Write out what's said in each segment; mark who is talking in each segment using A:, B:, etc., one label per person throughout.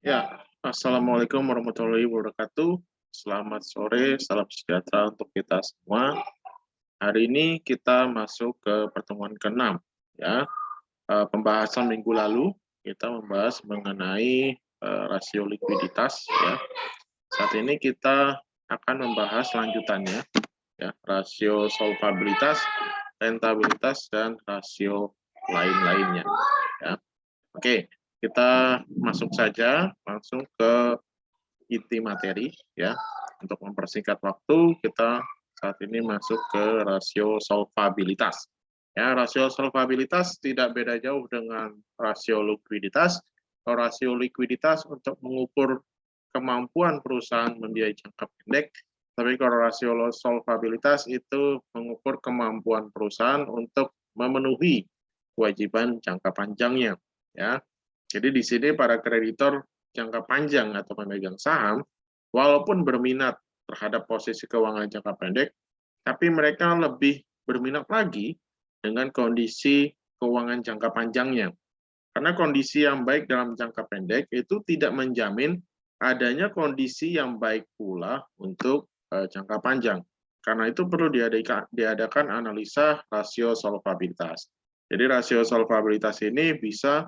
A: Ya, Assalamualaikum warahmatullahi wabarakatuh. Selamat sore, salam sejahtera untuk kita semua. Hari ini kita masuk ke pertemuan ke-6. Ya, pembahasan minggu lalu kita membahas mengenai rasio likuiditas. Ya, saat ini kita akan membahas lanjutannya, ya, rasio solvabilitas, rentabilitas, dan rasio lain-lainnya. Ya, oke, kita masuk saja langsung ke inti materi, ya. Untuk mempersingkat waktu, kita saat ini masuk ke rasio solvabilitas. Ya, rasio solvabilitas tidak beda jauh dengan rasio likuiditas. Rasio likuiditas untuk mengukur kemampuan perusahaan membiayai jangka pendek, tapi kalau rasio solvabilitas itu mengukur kemampuan perusahaan untuk memenuhi kewajiban jangka panjangnya. Ya, jadi di sini para kreditor jangka panjang atau pemegang saham, walaupun berminat terhadap posisi keuangan jangka pendek, tapi mereka lebih berminat lagi dengan kondisi keuangan jangka panjangnya. Karena kondisi yang baik dalam jangka pendek itu tidak menjamin adanya kondisi yang baik pula untuk jangka panjang. Karena itu perlu diadakan analisa rasio solvabilitas. Jadi rasio solvabilitas ini bisa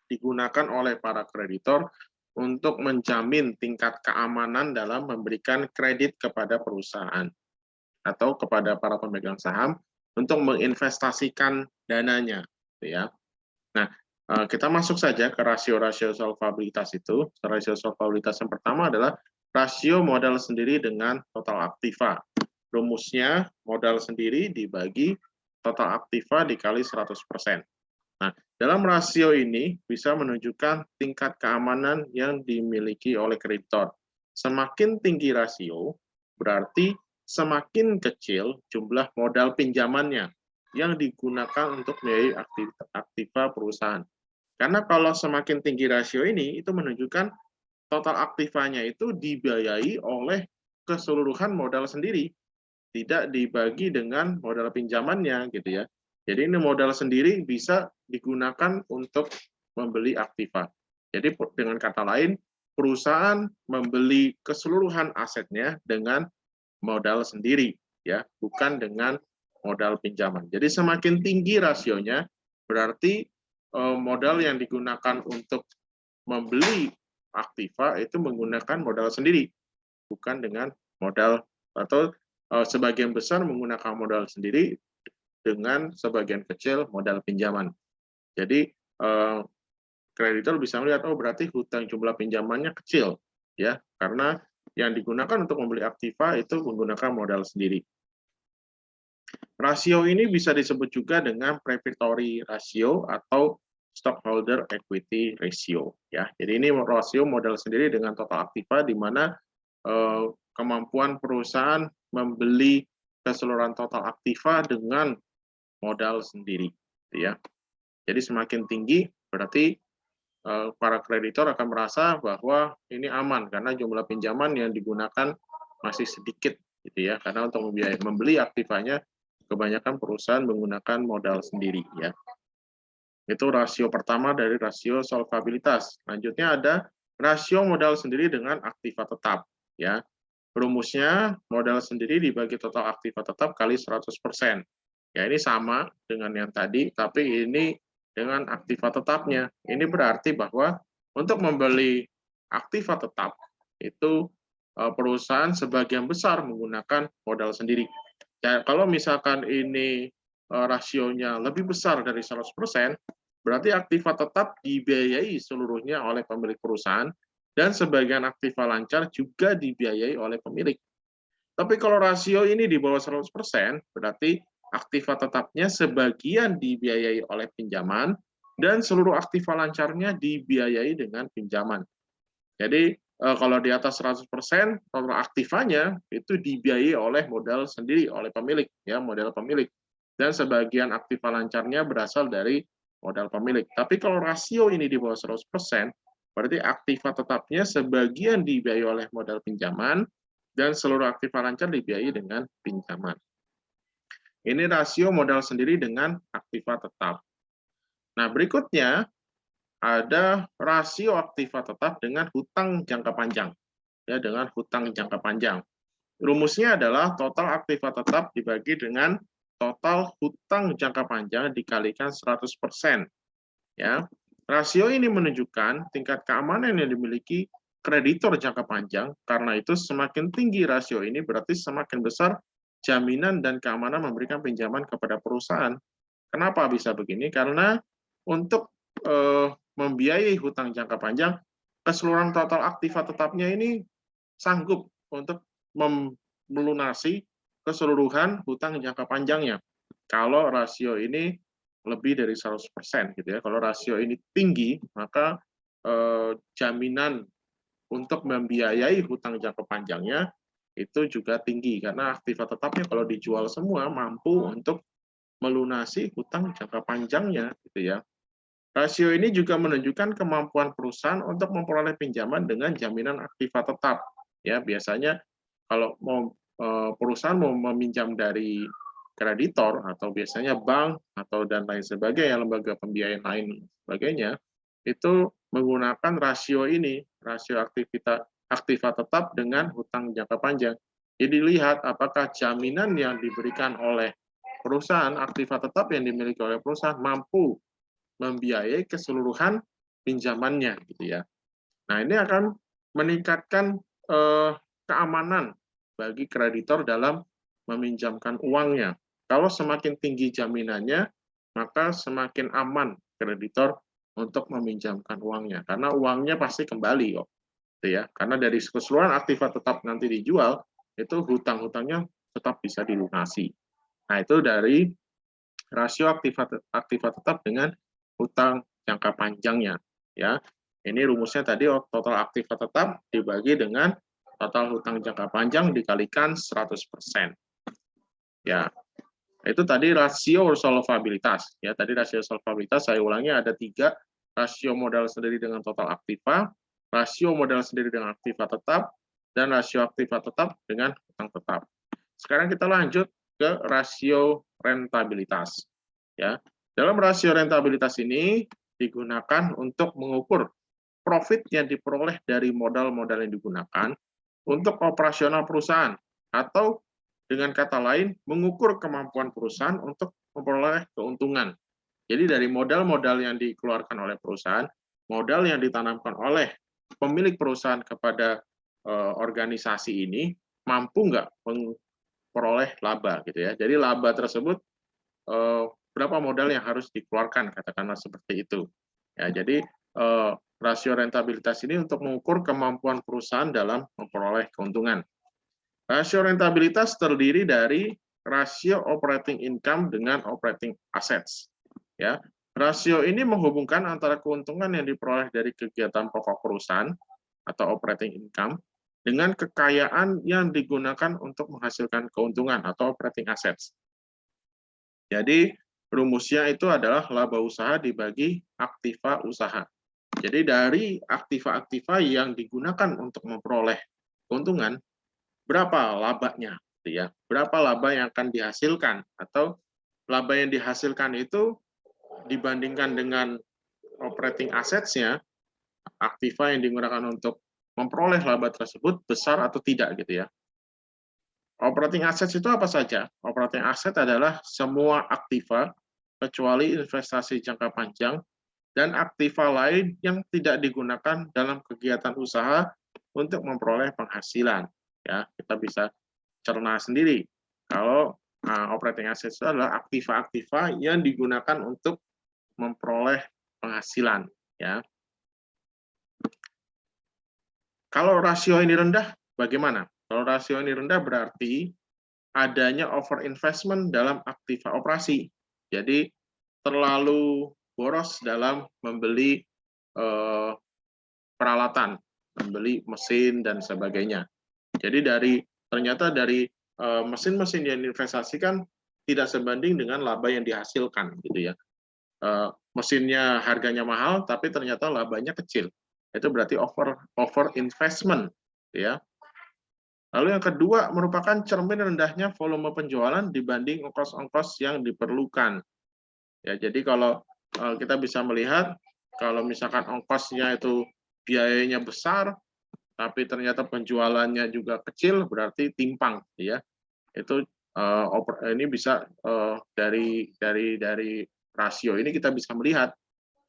A: digunakan oleh para kreditor untuk menjamin tingkat keamanan dalam memberikan kredit kepada perusahaan atau kepada para pemegang saham untuk menginvestasikan dananya, gitu ya. Nah, kita masuk saja ke rasio-rasio solvabilitas itu. Rasio solvabilitas yang pertama adalah rasio modal sendiri dengan total aktiva. Rumusnya modal sendiri dibagi total aktiva dikali 100%. Nah, dalam rasio ini bisa menunjukkan tingkat keamanan yang dimiliki oleh kreditor. Semakin tinggi rasio, berarti semakin kecil jumlah modal pinjamannya yang digunakan untuk membiayai aktiva perusahaan. Karena kalau semakin tinggi rasio ini, itu menunjukkan total aktivanya itu dibiayai oleh keseluruhan modal sendiri, tidak dibagi dengan modal pinjamannya, gitu ya. Jadi ini modal sendiri bisa digunakan untuk membeli aktiva. Jadi dengan kata lain, perusahaan membeli keseluruhan asetnya dengan modal sendiri, ya, bukan dengan modal pinjaman. Jadi semakin tinggi rasionya, berarti modal yang digunakan untuk membeli aktiva itu menggunakan modal sendiri, bukan dengan modal, atau sebagian besar menggunakan modal sendiri dengan sebagian kecil modal pinjaman. Jadi kreditor bisa melihat, oh berarti hutang jumlah pinjamannya kecil, ya, karena yang digunakan untuk membeli aktiva itu menggunakan modal sendiri. Rasio ini bisa disebut juga dengan prefatory ratio atau stockholder equity ratio, ya. Jadi ini rasio modal sendiri dengan total aktiva, di mana kemampuan perusahaan membeli keseluruhan total aktiva dengan modal sendiri, ya. Jadi semakin tinggi berarti para kreditor akan merasa bahwa ini aman karena jumlah pinjaman yang digunakan masih sedikit, gitu ya. Karena untuk membeli aktivanya kebanyakan perusahaan menggunakan modal sendiri, ya. Itu rasio pertama dari rasio solvabilitas. Selanjutnya ada rasio modal sendiri dengan aktiva tetap, ya. Rumusnya modal sendiri dibagi total aktiva tetap kali 100%. Ya, ini sama dengan yang tadi, tapi ini dengan aktiva tetapnya. Ini berarti bahwa untuk membeli aktiva tetap, itu perusahaan sebagian besar menggunakan modal sendiri. Ya, kalau misalkan ini rasionya lebih besar dari 100%, berarti aktiva tetap dibiayai seluruhnya oleh pemilik perusahaan, dan sebagian aktiva lancar juga dibiayai oleh pemilik. Tapi kalau rasio ini di bawah 100%, berarti aktiva tetapnya sebagian dibiayai oleh pinjaman, dan seluruh aktiva lancarnya dibiayai dengan pinjaman. Jadi kalau di atas 100%, total aktivanya itu dibiayai oleh modal sendiri, oleh pemilik, ya, modal pemilik. Dan sebagian aktiva lancarnya berasal dari modal pemilik. Tapi kalau rasio ini di bawah 100%, berarti aktiva tetapnya sebagian dibiayai oleh modal pinjaman, dan seluruh aktiva lancar dibiayai dengan pinjaman. Ini rasio modal sendiri dengan aktiva tetap. Nah, berikutnya ada rasio aktiva tetap dengan hutang jangka panjang. Ya, dengan hutang jangka panjang. Rumusnya adalah total aktiva tetap dibagi dengan total hutang jangka panjang dikalikan 100%. Ya. Rasio ini menunjukkan tingkat keamanan yang dimiliki kreditor jangka panjang. Karena itu semakin tinggi rasio ini berarti semakin besar jaminan dan keamanan memberikan pinjaman kepada perusahaan. Kenapa bisa begini? Karena untuk membiayai hutang jangka panjang, keseluruhan total aktiva tetapnya ini sanggup untuk melunasi keseluruhan hutang jangka panjangnya. Kalau rasio ini lebih dari 100% gitu ya. Kalau rasio ini tinggi, maka jaminan untuk membiayai hutang jangka panjangnya itu juga tinggi karena aktiva tetapnya kalau dijual semua mampu untuk melunasi hutang jangka panjangnya gitu ya. Rasio ini juga menunjukkan kemampuan perusahaan untuk memperoleh pinjaman dengan jaminan aktiva tetap. Ya, biasanya kalau mau perusahaan mau meminjam dari kreditor atau biasanya bank atau dan lain sebagainya, lembaga pembiayaan lain sebagainya, itu menggunakan rasio ini, rasio aktiva tetap dengan hutang jangka panjang. Jadi lihat apakah jaminan yang diberikan oleh perusahaan, aktiva tetap yang dimiliki oleh perusahaan mampu membiayai keseluruhan pinjamannya gitu ya. Nah, ini akan meningkatkan keamanan bagi kreditor dalam meminjamkan uangnya. Kalau semakin tinggi jaminannya, maka semakin aman kreditor untuk meminjamkan uangnya karena uangnya pasti kembali kok. Gitu ya. Karena dari keseluruhan aktiva tetap nanti dijual, itu hutang-hutangnya tetap bisa dilunasi. Nah, itu dari rasio aktiva tetap dengan hutang jangka panjangnya ya. Ini rumusnya tadi total aktiva tetap dibagi dengan total hutang jangka panjang dikalikan 100%. Ya. Itu tadi rasio solvabilitas ya. Tadi rasio solvabilitas saya ulangi ada 3, rasio modal sendiri dengan total aktiva, rasio modal sendiri dengan aktiva tetap, dan rasio aktiva tetap dengan hutang tetap. Sekarang kita lanjut ke rasio rentabilitas. Ya, dalam rasio rentabilitas ini digunakan untuk mengukur profit yang diperoleh dari modal-modal yang digunakan untuk operasional perusahaan atau dengan kata lain mengukur kemampuan perusahaan untuk memperoleh keuntungan. Jadi dari modal-modal yang dikeluarkan oleh perusahaan, modal yang ditanamkan oleh pemilik perusahaan kepada organisasi ini mampu nggak memperoleh laba gitu ya. Jadi laba tersebut berapa modal yang harus dikeluarkan, katakanlah seperti itu. Ya, jadi rasio rentabilitas ini untuk mengukur kemampuan perusahaan dalam memperoleh keuntungan. Rasio rentabilitas terdiri dari rasio operating income dengan operating assets. Ya, rasio ini menghubungkan antara keuntungan yang diperoleh dari kegiatan pokok perusahaan atau operating income dengan kekayaan yang digunakan untuk menghasilkan keuntungan atau operating assets. Jadi rumusnya itu adalah laba usaha dibagi aktiva usaha. Jadi dari aktiva-aktiva yang digunakan untuk memperoleh keuntungan, berapa labanya, gitu ya? Berapa laba yang akan dihasilkan atau laba yang dihasilkan itu dibandingkan dengan operating assets-nya, aktiva yang digunakan untuk memperoleh laba tersebut besar atau tidak gitu ya. Operating assets itu apa saja? Operating asset adalah semua aktiva kecuali investasi jangka panjang dan aktiva lain yang tidak digunakan dalam kegiatan usaha untuk memperoleh penghasilan. Ya, kita bisa cerna sendiri. Kalau operating assets itu adalah aktiva-aktiva yang digunakan untuk memperoleh penghasilan. Ya. Kalau rasio ini rendah, bagaimana? Kalau rasio ini rendah berarti adanya over investment dalam aktiva operasi. Jadi terlalu boros dalam membeli peralatan, membeli mesin dan sebagainya. Jadi ternyata dari mesin-mesin yang diinvestasikan tidak sebanding dengan laba yang dihasilkan, gitu ya. Mesinnya harganya mahal, tapi ternyata labanya kecil. Itu berarti over investment, ya. Lalu yang kedua merupakan cermin rendahnya volume penjualan dibanding ongkos-ongkos yang diperlukan. Ya, jadi kalau kita bisa melihat Kalau misalkan ongkosnya itu biayanya besar, tapi ternyata penjualannya juga kecil, berarti timpang, ya. Itu ini bisa dari rasio ini kita bisa melihat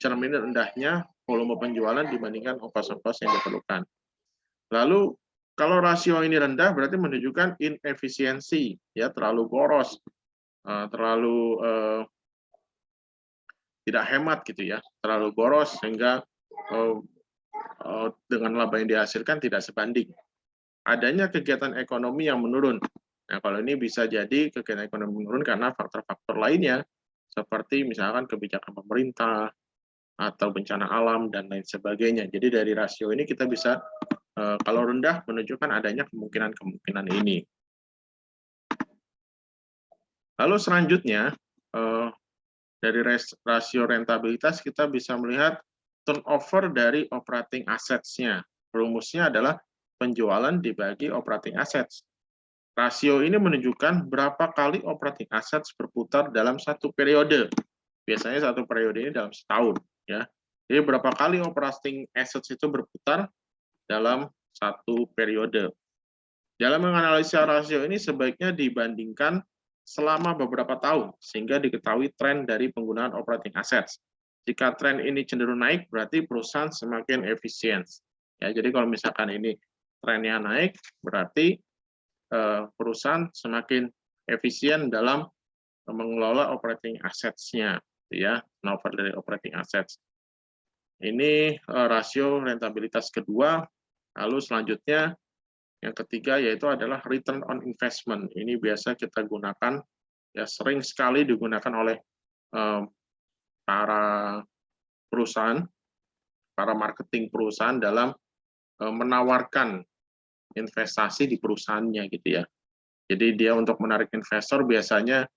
A: cermin rendahnya volume penjualan dibandingkan ongkos-ongkos yang diperlukan. Lalu kalau rasio ini rendah berarti menunjukkan inefisiensi, ya, terlalu boros, terlalu tidak hemat gitu ya, terlalu boros sehingga dengan laba yang dihasilkan tidak sebanding. Adanya kegiatan ekonomi yang menurun. Nah, kalau ini bisa jadi kegiatan ekonomi menurun karena faktor-faktor lainnya seperti misalkan kebijakan pemerintah atau bencana alam dan lain sebagainya. Jadi dari rasio ini kita bisa kalau rendah menunjukkan adanya kemungkinan-kemungkinan ini. Lalu selanjutnya dari rasio rentabilitas kita bisa melihat turnover dari operating assets-nya. Rumusnya adalah penjualan dibagi operating assets. Rasio ini menunjukkan berapa kali operating assets berputar dalam satu periode. Biasanya satu periode ini dalam setahun, ya. Jadi berapa kali operating assets itu berputar dalam satu periode. Dalam menganalisa rasio ini sebaiknya dibandingkan selama beberapa tahun sehingga diketahui tren dari penggunaan operating assets. Jika tren ini cenderung naik, berarti perusahaan semakin efisien. Ya, jadi kalau misalkan ini trennya naik, berarti perusahaan semakin efisien dalam mengelola operating assets-nya, ya, turnover dari operating assets. Ini rasio rentabilitas kedua. Lalu selanjutnya yang ketiga yaitu adalah return on investment. Ini biasa kita gunakan, ya, sering sekali digunakan oleh para perusahaan, para marketing perusahaan dalam menawarkan investasi di perusahaannya gitu ya. Jadi dia untuk menarik investor biasanya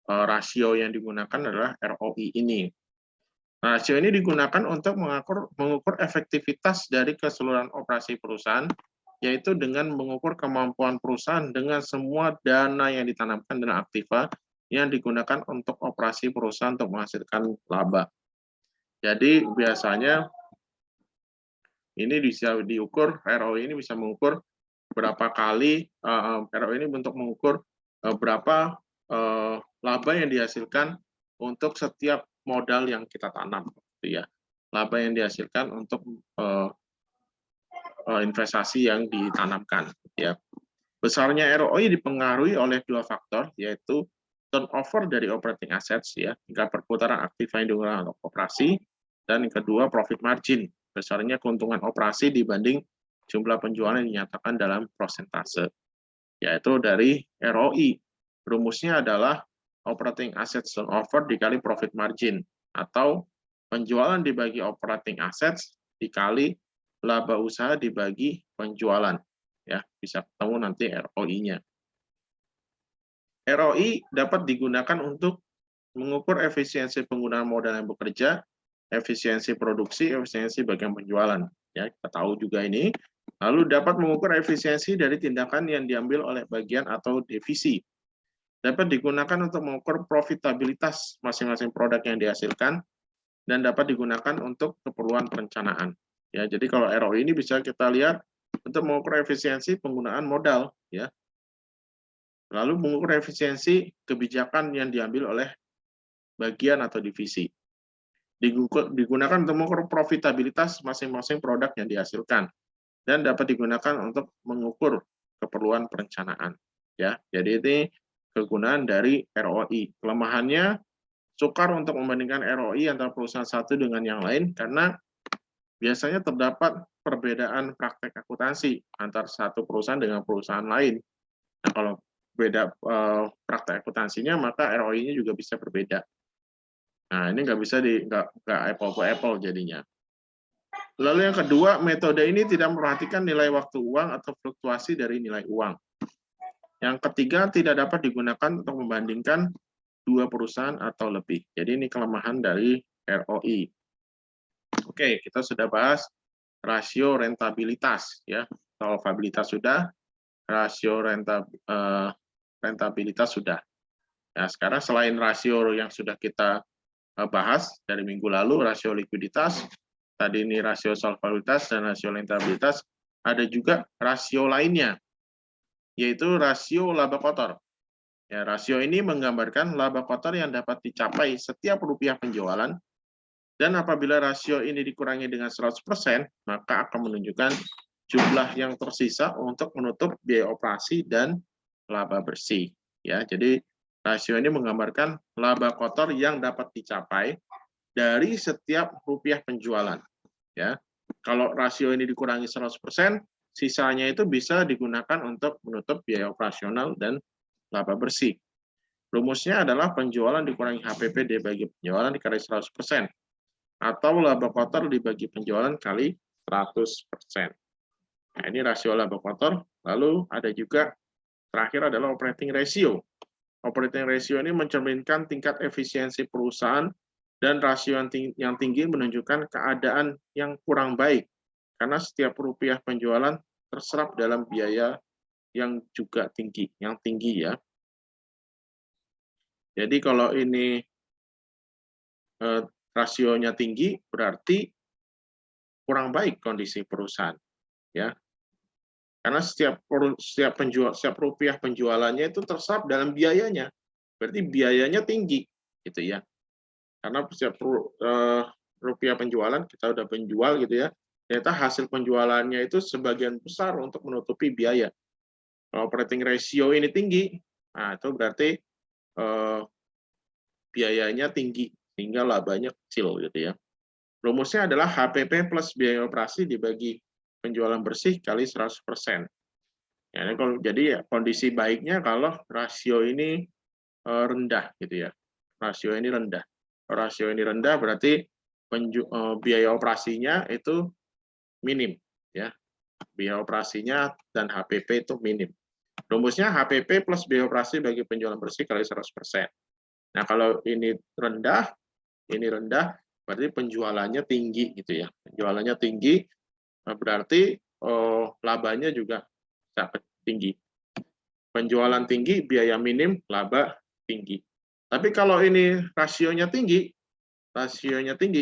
A: rasio yang digunakan adalah ROI ini. Nah, rasio ini digunakan untuk mengukur efektivitas dari keseluruhan operasi perusahaan, yaitu dengan mengukur kemampuan perusahaan dengan semua dana yang ditanamkan dan aktiva yang digunakan untuk operasi perusahaan untuk menghasilkan laba. Jadi biasanya ini bisa diukur, ROI ini bisa mengukur berapa kali, ROI ini untuk mengukur berapa laba yang dihasilkan untuk setiap modal yang kita tanam, gitu ya. Laba yang dihasilkan untuk investasi yang ditanamkan, ya. Besarnya ROI dipengaruhi oleh dua faktor, yaitu turnover dari operating assets, ya, tingkat perputaran aktif yang digunakan untuk operasi, dan yang kedua profit margin, besarnya keuntungan operasi dibanding jumlah penjualan yang dinyatakan dalam persentase, yaitu dari ROI. Rumusnya adalah operating assets turnover dikali profit margin, atau penjualan dibagi operating assets dikali laba usaha dibagi penjualan. Ya, bisa ketemu nanti ROI-nya. ROI dapat digunakan untuk mengukur efisiensi penggunaan modal yang bekerja, efisiensi produksi, efisiensi bagian penjualan. Ya, kita tahu juga ini. Lalu dapat mengukur efisiensi dari tindakan yang diambil oleh bagian atau divisi. Dapat digunakan untuk mengukur profitabilitas masing-masing produk yang dihasilkan dan dapat digunakan untuk keperluan perencanaan. Ya, jadi kalau ROI ini bisa kita lihat untuk mengukur efisiensi penggunaan modal, ya. Lalu mengukur efisiensi kebijakan yang diambil oleh bagian atau divisi. Digunakan untuk mengukur profitabilitas masing-masing produk yang dihasilkan dan dapat digunakan untuk mengukur keperluan perencanaan. Ya, jadi ini kegunaan dari ROI. Kelemahannya sukar untuk membandingkan ROI antara perusahaan satu dengan yang lain karena biasanya terdapat perbedaan praktek akuntansi antar satu perusahaan dengan perusahaan lain. Nah, kalau beda praktek akuntansinya, maka ROI-nya juga bisa berbeda. Nah, ini nggak bisa nggak apple to apple jadinya. Lalu yang kedua, metode ini tidak memperhatikan nilai waktu uang atau fluktuasi dari nilai uang. Yang ketiga, tidak dapat digunakan untuk membandingkan dua perusahaan atau lebih. Jadi ini kelemahan dari ROI. Oke, kita sudah bahas rasio rentabilitas, ya. Solvabilitas sudah, rasio rentabilitas sudah. Nah, sekarang selain rasio yang sudah kita bahas dari minggu lalu, rasio likuiditas, tadi ini rasio solvabilitas dan rasio rentabilitas, ada juga rasio lainnya, yaitu rasio laba kotor. Ya, rasio ini menggambarkan laba kotor yang dapat dicapai setiap rupiah penjualan, dan apabila rasio ini dikurangi dengan 100%, maka akan menunjukkan jumlah yang tersisa untuk menutup biaya operasi dan laba bersih. Ya, jadi rasio ini menggambarkan laba kotor yang dapat dicapai dari setiap rupiah penjualan. Ya, kalau rasio ini dikurangi 100%, sisanya itu bisa digunakan untuk menutup biaya operasional dan laba bersih. Rumusnya adalah penjualan dikurangi HPP dibagi penjualan dikali 100%, atau laba kotor dibagi penjualan kali 100%. Nah, ini rasio laba kotor. Lalu ada juga terakhir adalah operating ratio. Operating ratio ini mencerminkan tingkat efisiensi perusahaan, dan rasio yang tinggi menunjukkan keadaan yang kurang baik, karena setiap rupiah penjualan terserap dalam biaya yang juga tinggi, ya. Jadi kalau ini rasionya tinggi, berarti kurang baik kondisi perusahaan, ya. Karena setiap rupiah penjualannya itu terserap dalam biayanya, berarti biayanya tinggi, gitu ya. Karena setiap rupiah penjualan kita udah penjual, gitu ya, ternyata hasil penjualannya itu sebagian besar untuk menutupi biaya. Kalau operating ratio ini tinggi, nah itu berarti biayanya tinggi sehingga labanya kecil, gitu ya. Rumusnya adalah HPP plus biaya operasi dibagi penjualan bersih kali 100%. Ya, jadi ya, kondisi baiknya kalau rasio ini rendah, gitu ya. Rasio ini rendah. Rasio ini rendah berarti biaya operasinya itu minim, ya. Biaya operasinya dan HPP itu minim. Rumusnya HPP plus biaya operasi bagi penjualan bersih kali 100%. Nah, kalau ini rendah, berarti penjualannya tinggi, gitu ya. Penjualannya tinggi berarti labanya juga sangat tinggi. Penjualan tinggi, biaya minim, laba tinggi. Tapi kalau ini rasionya tinggi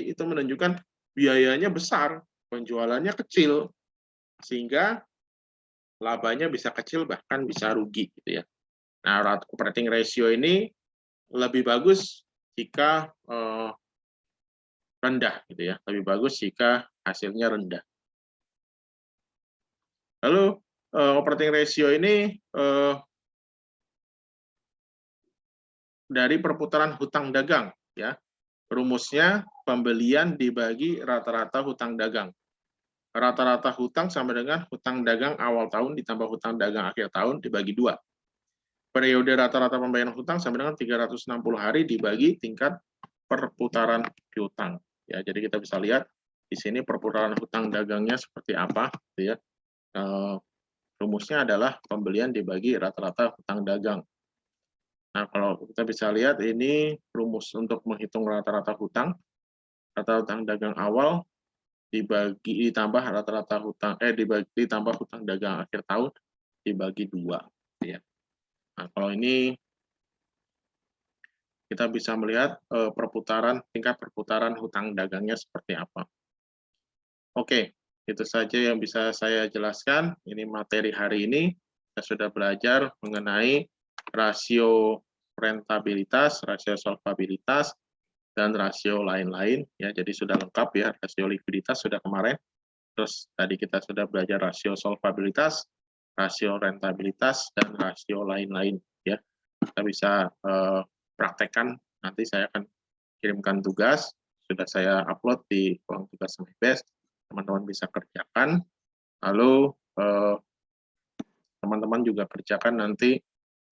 A: itu menunjukkan biayanya besar, penjualannya kecil, sehingga labanya bisa kecil, bahkan bisa rugi, gitu ya. Nah, operating ratio ini lebih bagus jika rendah, gitu ya. Lebih bagus jika hasilnya rendah. Lalu operating ratio ini dari perputaran hutang dagang, ya. Rumusnya pembelian dibagi rata-rata hutang dagang. Rata-rata hutang sama dengan hutang dagang awal tahun ditambah hutang dagang akhir tahun dibagi 2. Periode rata-rata pembayaran hutang sama dengan 360 hari dibagi tingkat perputaran piutang. Ya, jadi kita bisa lihat di sini perputaran hutang dagangnya seperti apa, gitu ya. Rumusnya adalah pembelian dibagi rata-rata hutang dagang. Nah, kalau kita bisa lihat ini rumus untuk menghitung rata-rata hutang dagang awal ditambah rata-rata hutang ditambah hutang dagang akhir tahun dibagi 2, ya. Nah, kalau ini kita bisa melihat tingkat perputaran hutang dagangnya seperti apa. Oke, itu saja yang bisa saya jelaskan. Ini materi hari ini kita sudah belajar mengenai rasio rentabilitas, rasio solvabilitas, dan rasio lain-lain, ya. Jadi sudah lengkap, ya. Rasio likuiditas sudah kemarin, terus tadi kita sudah belajar rasio solvabilitas, rasio rentabilitas, dan rasio lain-lain, ya. Kita bisa praktekkan, nanti saya akan kirimkan tugas, sudah saya upload di ruang tugas MyBest, teman-teman bisa kerjakan. Lalu teman-teman juga kerjakan nanti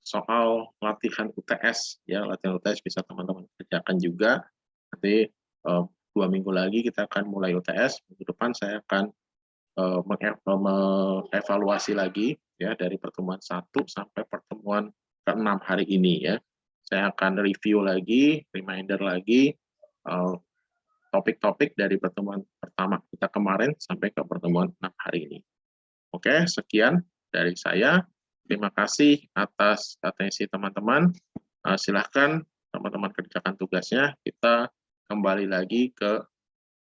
A: soal latihan UTS, ya. Latihan UTS bisa teman-teman kerjakan juga. Nanti 2 minggu lagi kita akan mulai UTS. Minggu depan saya akan mengevaluasi lagi, ya, dari pertemuan 1 sampai pertemuan ke-6 hari ini, ya. Saya akan review lagi, reminder lagi topik-topik dari pertemuan pertama kita kemarin sampai ke pertemuan 6 hari ini. Oke, sekian dari saya. Terima kasih atas atensi teman-teman. Silahkan teman-teman kerjakan tugasnya. Kita kembali lagi ke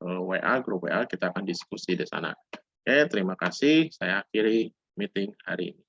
A: WA, grup WA, kita akan diskusi di sana. Oke, terima kasih. Saya akhiri meeting hari ini.